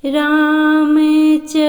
रामचरित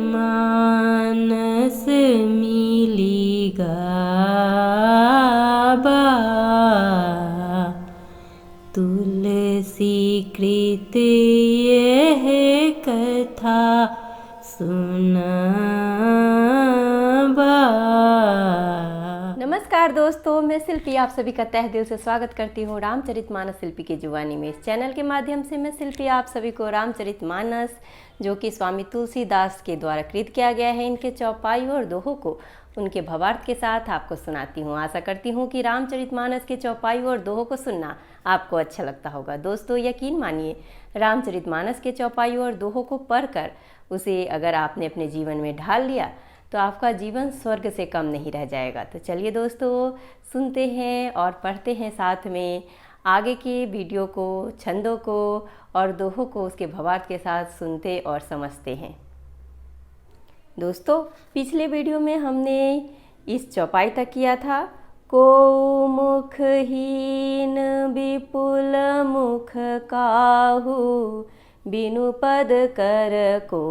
मानस मिली गाबा, तुलसी कृत यह कथा सुनाबा। नमस्कार दोस्तों, मैं शिल्पी आप सभी का तहे दिल से स्वागत करती हूँ रामचरितमानस शिल्पी की जुबानी में। इस चैनल के माध्यम से मैं शिल्पी आप सभी को रामचरितमानस, जो कि स्वामी तुलसीदास के द्वारा कृत किया गया है, इनके चौपाई और दोहों को उनके भावार्थ के साथ आपको सुनाती हूँ। आशा करती हूँ कि रामचरितमानस के चौपाई और दोहों को सुनना आपको अच्छा लगता होगा। दोस्तों, यकीन मानिए, रामचरितमानस के चौपाई और दोहों को पढ़कर उसे अगर आपने अपने जीवन में ढाल लिया तो आपका जीवन स्वर्ग से कम नहीं रह जाएगा। तो चलिए दोस्तों, सुनते हैं और पढ़ते हैं साथ में आगे के वीडियो को, छंदों को और दोहों को उसके भावार्थ के साथ सुनते और समझते हैं। दोस्तों, पिछले वीडियो में हमने इस चौपाई तक किया था। को मुखहीन विपुल मुख काहू, बिनु पद कर को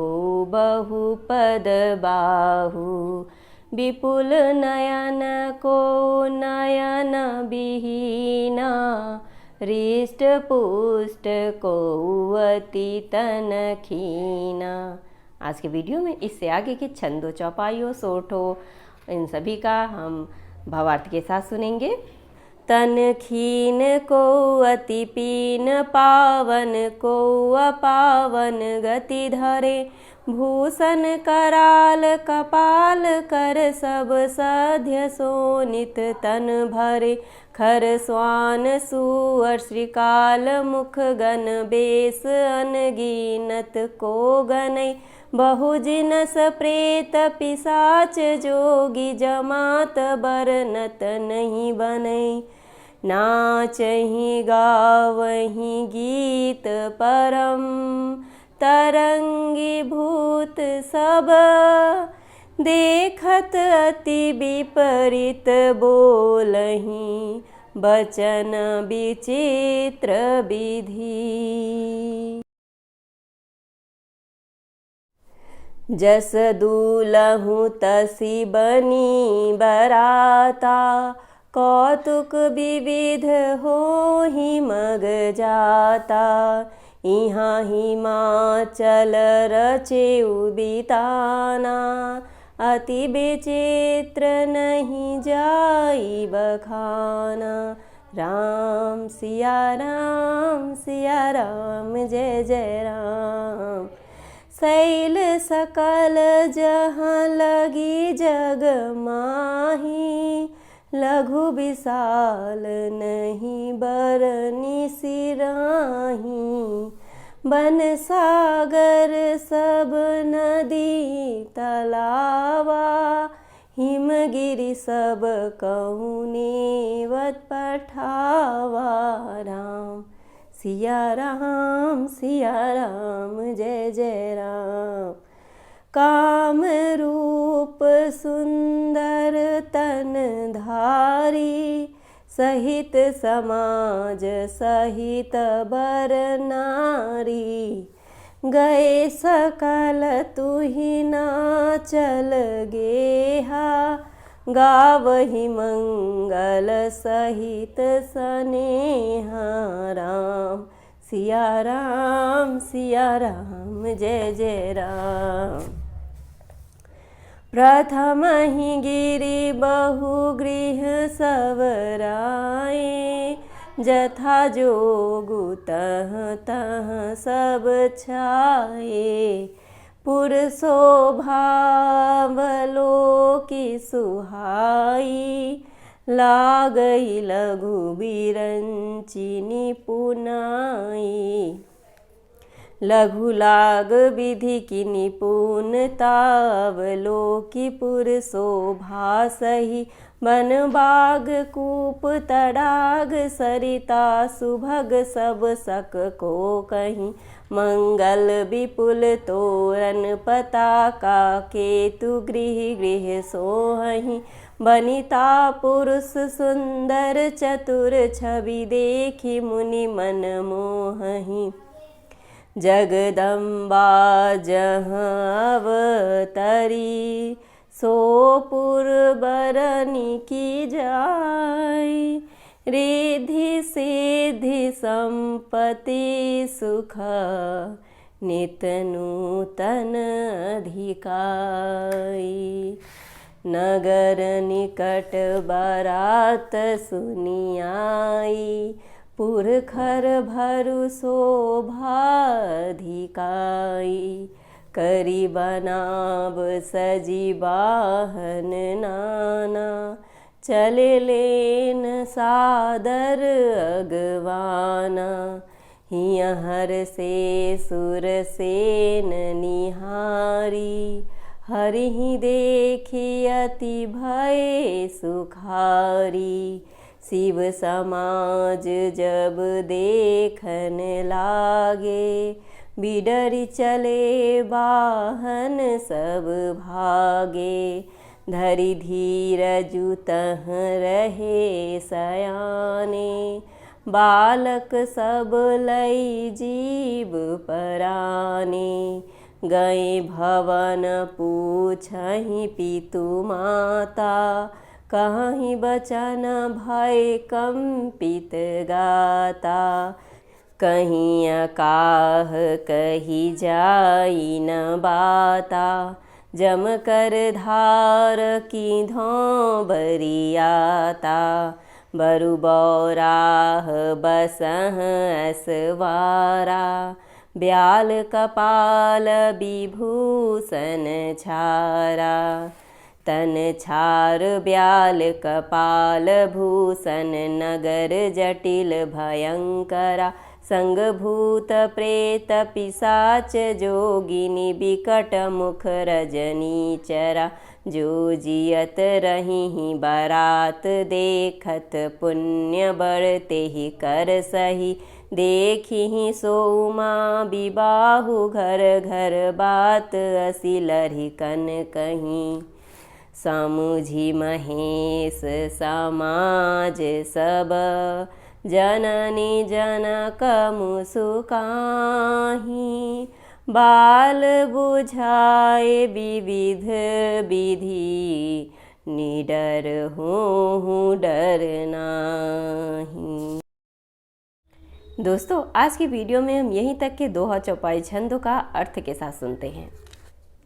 बहुपद बाहु, विपुल नयन को नयन विहीना, हृष्ट पुष्ट को अति तन खीना। आज के वीडियो में इससे आगे के छंदों, चौपाइयों, सोठों, इन सभी का हम भावार्थ के साथ सुनेंगे। तन खीन को अति पीन, पावन को अपावन गति धरे, भूषण कराल कपाल कर सब साध्य सोनित तन भरे, खर स्वान सुअर श्रीकाल मुख गण बेस अनगिनत को गनै, बहुजिनस प्रेत पिशाच जोगी जमात बरनत नहीं बनै, नाचहि गावहि गीत परम, तरंगी भूत सब देखत अति विपरीत बोलहि, बचन विचित्र विधि। जस दूलहु तसी बनी बराता, कौतुक विविध होहि मग जाता, इहाँ हिमाचल रचेउ बिताना, अति विचित्र नहीं जाई बखाना। राम सिया राम सिया राम, जय जय राम। शैल सकल जहाँ लगी जग माही, लघु विशाल नहीं बरनी सिराही, बन सागर सब नदी तलावा, हिमगिरि सब कहूँ नेवत पठावा। राम सिया राम जय जय राम। काम रूप सुंदर तन धारी, सहित समाज सहित बर नारी, गए सकल तुहि नाचल गेहा, गावहि मंगल सहित स्नेहा। राम सिया राम जय जय राम। प्रथम ही गिरि बहु गृह सवराए, जथा जोगु तह तह सब छाए, पुर शोभावलोकि सुहाई, लागई लघु बिरंचि निपुनाई, लघु लाग विधि की निपुणतावलोकि, पुर शोभा सही बन बाग कूप तड़ाग, सरिता सुभग सब सक को कहीं, मंगल विपुल तोरण पताका, केतु गृह गृह सोहहीं, बनिता पुरुष सुंदर चतुर, छवि देखी मुनि मन मोहहीं, जगदम्बा जहाँ अवतरी, सोपुर बरनी की जाय। रिद्धि सिद्धि संपत्ति सुख, नित नूतन अधिकाई। नगर निकट बारात सुनियाई, पुरखर भरु शोभाधिकाई। करी बनाब सजी वाहन नाना, चले लेन सादर अगवाना। हियहर से सुर सेन निहारी, हरिहि देखी अति भय सुखारी। शिव समाज जब देखन लागे, बिडरि चले वाहन सब भागे। धरि धीरजु तह रहे सयाने, बालक सब लई जीव पराने। गए भवन पूछहि पितु माता, कहीं बचन भय कंपित गाता। कहीं अकाह कही जाई न बाता, जम कर धार की धों बरियाता। बरु बौराह बसह असवारा, ब्याल कपाल विभूषण छारा। तन छार ब्याल कपाल भूषण, नगर जटिल भयंकरा। संग भूत प्रेत पिशाच जोगिनी, बिकट मुख रजनीचरा। जो जियत रही बारात देखत, पुण्य बढ़ते ही कर सही। देखी सो उमा विबाहु, घर घर बात असी लरिकन कहीं। समुझी महेश समाज सब, जननी जनक मुसुकाही। बाल बुझाए विविध विधि, निडर हूँ डर नाही। दोस्तों, आज की वीडियो में हम यहीं तक के दोहा चौपाई छंदों का अर्थ के साथ सुनते हैं।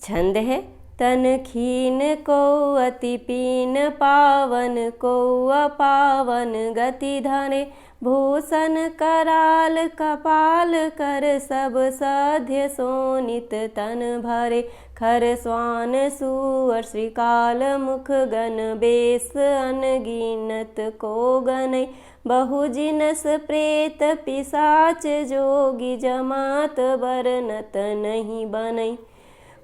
छंद है, तन खीन को अति पीन, पावन को अपावन गति धने। भूषण कराल कपाल कर, सब साध्य सोनित तन भरे। खर स्वान सुअर श्रीकाल मुख गण, बेस अनगिनत को गनै। बहु जिनस प्रेत पिशाच जोगी, जमात बरनत नहीं बनै।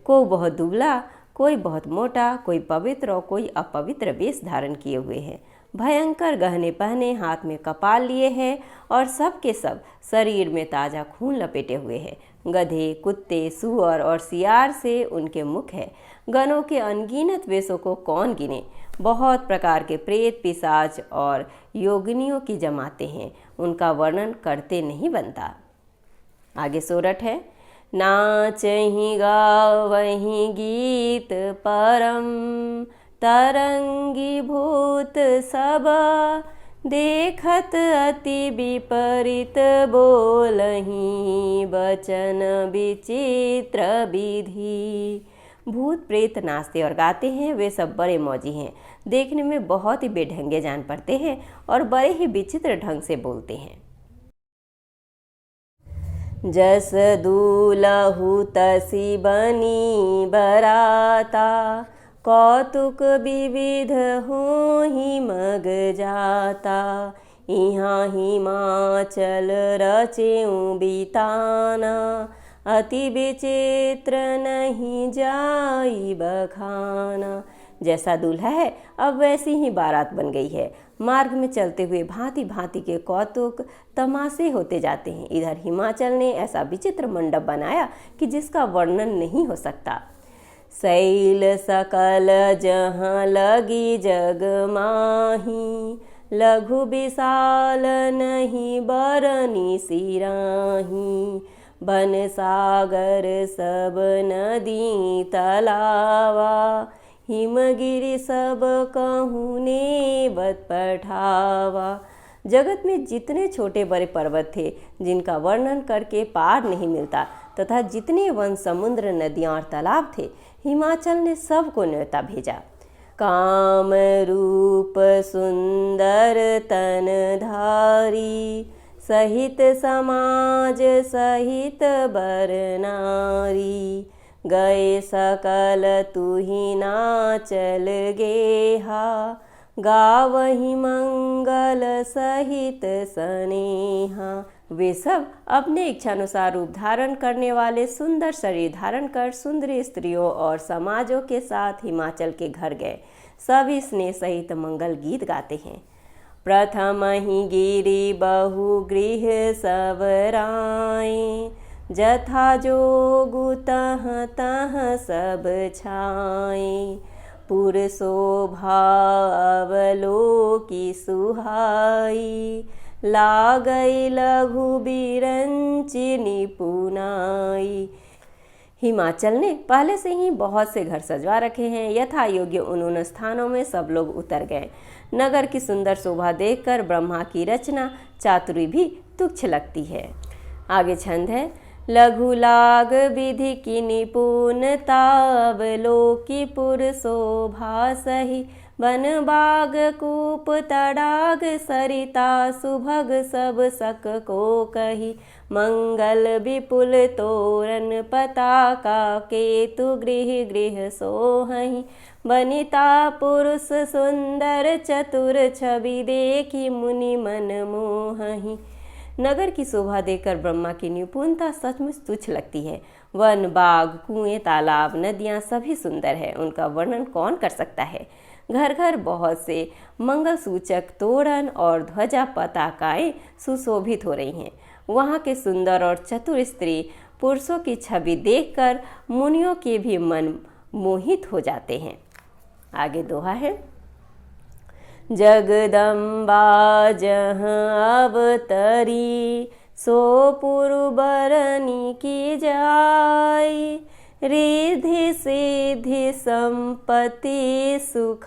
को बहुत दुबला, कोई बहुत मोटा, कोई पवित्र और कोई अपवित्र वेश धारण किए हुए हैं। भयंकर गहने पहने, हाथ में कपाल लिए हैं और सब के सब शरीर में ताज़ा खून लपेटे हुए हैं। गधे, कुत्ते, सूअर और सियार से उनके मुख है। गणों के अनगिनत वेशों को कौन गिने। बहुत प्रकार के प्रेत, पिशाच और योगिनियों की जमाते हैं, उनका वर्णन करते नहीं बनता। आगे सोरठ है, नाचहि गावहि गीत परम, तरंगी भूत सब। देखत अति विपरीत बोलहि, बचन विचित्र विधि। भूत प्रेत नाचते और गाते हैं, वे सब बड़े मौजी हैं। देखने में बहुत ही बेढंगे जान पड़ते हैं और बड़े ही विचित्र ढंग से बोलते हैं। जस दूलहु तसी बनी बराता, कौतुक विविध होहि मग जाता। इहाँ हिमाचल रचेऊ बिताना, अति विचित्र नहीं जाई बखाना। जैसा दूल्हा है अब वैसी ही बारात बन गई है। मार्ग में चलते हुए भांति भांति के कौतुक तमाशे होते जाते हैं। इधर हिमाचल ने ऐसा विचित्र मंडप बनाया कि जिसका वर्णन नहीं हो सकता। शैल सकल जहाँ लगी जग माही, लघु विशाल नहीं बरनी सिराही। बन सागर सब नदी तलावा, हिमगिरि सब कहूँ नेवत पठावा। जगत में जितने छोटे बड़े पर्वत थे जिनका वर्णन करके पार नहीं मिलता, तथा जितने वन, समुद्र, नदियाँ और तालाब थे, हिमाचल ने सबको न्योता भेजा। काम रूप सुंदर तन धारी, सहित समाज सहित बर नारी। गए सकल तुहि नाचल गेहा, गावहि मंगल सहित सनेहा। वे सब अपने इच्छानुसार रूप धारण करने वाले सुंदर शरीर धारण कर सुंदरी स्त्रियों और समाजों के साथ हिमाचल के घर गए। सभी स्नेह सहित मंगल गीत गाते हैं। प्रथम ही गिरि बहु गृह सब राय, जथा जोगु तह तह सब छाए। पुर शोभा अवलोकी सुहाई, लागई लघु बिरंचि निपुनाई। हिमाचल ने पहले से ही बहुत से घर सजवा रखे हैं। यथा योग्य उन स्थानों में सब लोग उतर गए। नगर की सुंदर शोभा देखकर ब्रह्मा की रचना चातुरी भी तुच्छ लगती है। आगे छंद है। लघु लाग विधि की निपुणता, अवलोकी पुर शोभा सही। वन बाग कूप तड़ाग सरिता, सुभग सब सक को कही। मंगल विपुल तोरण पताका, केतु गृह गृह सोहहि। वनिता पुरुष सुंदर चतुर, छवि देखी मुनि मन मोहहि। नगर की शोभा देखकर ब्रह्मा की निपुणता सचमुच तुच्छ लगती है। वन, बाग, कुएं, तालाब, नदियाँ सभी सुंदर है, उनका वर्णन कौन कर सकता है। घर घर बहुत से मंगल सूचक तोरण और ध्वजा पताकाएं सुशोभित हो रही हैं। वहाँ के सुंदर और चतुर स्त्री पुरुषों की छवि देखकर मुनियों के भी मन मोहित हो जाते हैं। आगे दोहा है। जगदम्बा जहाँ अवतरी, सो पुरबरनी की जाय। रिद्धि सिद्धि संपत्ति सुख,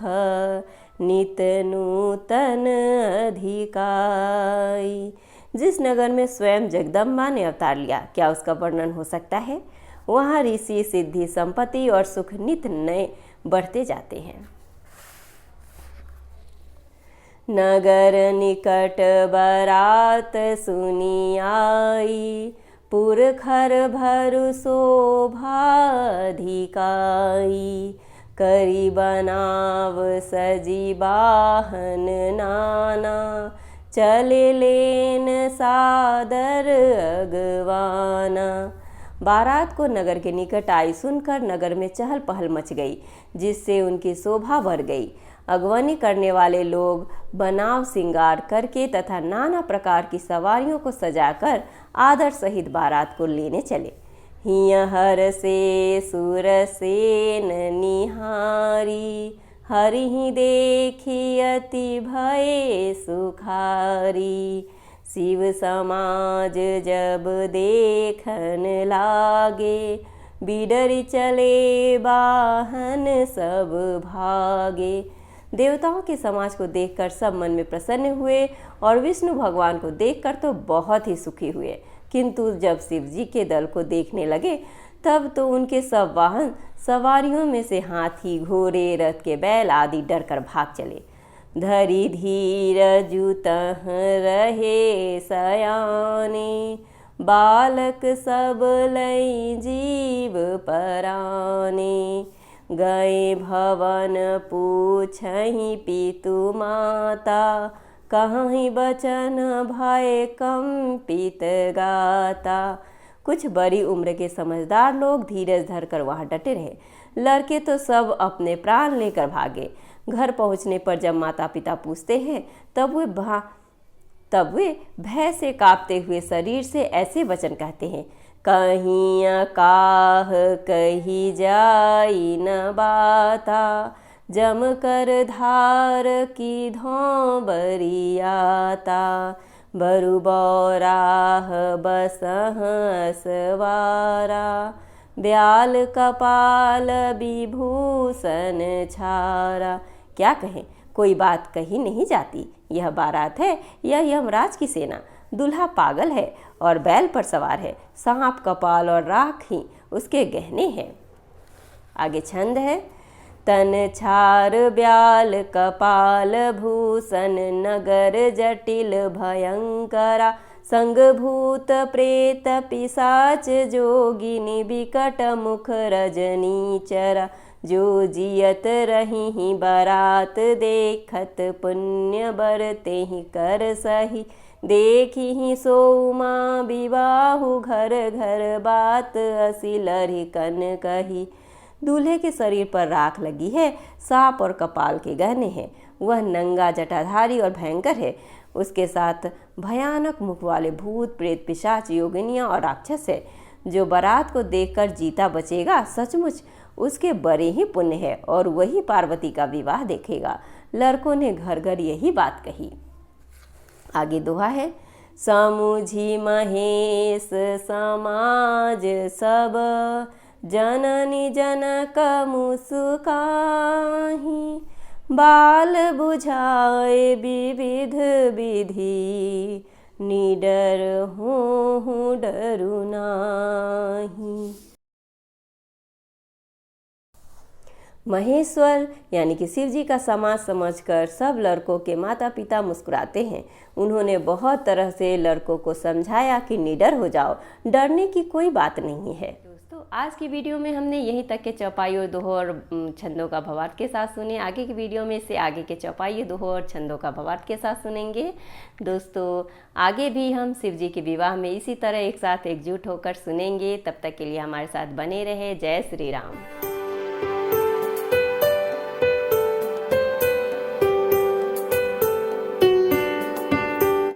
नित नूतन अधिकाई। जिस नगर में स्वयं जगदम्बा ने अवतार लिया, क्या उसका वर्णन हो सकता है। वहाँ ऋषि, सिद्धि, संपत्ति और सुख नित नए बढ़ते जाते हैं। नगर निकट बरात सुनी आई, पुरखर भरु शोभा अधिकाई। करी बनाव सजी बाहन नाना, चले लेन सादर अगवाना। बारात को नगर के निकट आई सुनकर नगर में चहल पहल मच गई, जिससे उनकी शोभा बढ़ गई। अगवानी करने वाले लोग बनाव श्रृंगार करके तथा नाना प्रकार की सवारियों को सजाकर आदर सहित बारात को लेने चले। हिय हर से सुर सेन निहारी, हरिहि देखी अति भय सुखारी। शिव समाज जब देखन लागे, बिडरि चले बाहन सब भागे। देवताओं के समाज को देखकर सब मन में प्रसन्न हुए और विष्णु भगवान को देखकर तो बहुत ही सुखी हुए, किंतु जब शिव जी के दल को देखने लगे तब तो उनके सब वाहन सवारियों में से हाथी, घोड़े, रथ के बैल आदि डर कर भाग चले। धरि धीरजु तह रहे सयाने, बालक सब लई जीव पराने। गए भवन पूछहि पितु माता, कहीं बचन भय कंपित गाता। कुछ बड़ी उम्र के समझदार लोग धीरज धरकर वहाँ डटे रहे। लड़के तो सब अपने प्राण लेकर भागे। घर पहुँचने पर जब माता पिता पूछते हैं तब वे भय से कांपते हुए शरीर से ऐसे वचन कहते हैं। कहीं काह कही जाई न बाता, जम कर धार की धों बरियाता। बरु बौराह बसह सवारा, ब्याल कपाल विभूषण छारा। क्या कहें, कोई बात कही नहीं जाती। यह बारात है, यह यमराज की सेना। दूल्हा पागल है और बैल पर सवार है। सांप, कपाल और राख ही उसके गहने हैं। आगे छंद है। तन छार ब्याल कपाल भूषण, नगर जटिल भयंकरा, संग भूत प्रेत पिशाच जोगिनी, विकट मुख रजनीचरा। जो जियत रही बारात देखत, पुण्य बरते ही कर सही, देखी ही सोमा विवाहु, घर घर बात असी लरी कन कही। दूल्हे के शरीर पर राख लगी है, सांप और कपाल के गहने हैं। वह नंगा, जटाधारी और भयंकर है। उसके साथ भयानक मुख वाले भूत, प्रेत, पिशाच, योगिनियाँ और राक्षस है। जो बारात को देखकर जीता बचेगा, सचमुच उसके बड़े ही पुण्य है और वही पार्वती का विवाह देखेगा। लड़कों ने घर घर यही बात कही। आगे दोहा है। समुझी महेश समाज सब, जननी जनक मुस्काही, बाल बुझाए विविध विधि, निडर हूँ डरू नाही। महेश्वर यानी कि शिव जी का समाज समझकर सब लड़कों के माता पिता मुस्कुराते हैं। उन्होंने बहुत तरह से लड़कों को समझाया कि निडर हो जाओ, डरने की कोई बात नहीं है। दोस्तों, आज की वीडियो में हमने यहीं तक के चौपाई और दोहो और छंदों का भावार्थ के साथ सुने। आगे की वीडियो में से आगे के चौपाई, दोहो और छंदों का भावार्थ के साथ सुनेंगे। दोस्तों, आगे भी हम शिव जी के विवाह में इसी तरह एक साथ एकजुट होकर सुनेंगे। तब तक के लिए हमारे साथ बने रहे। जय श्री राम।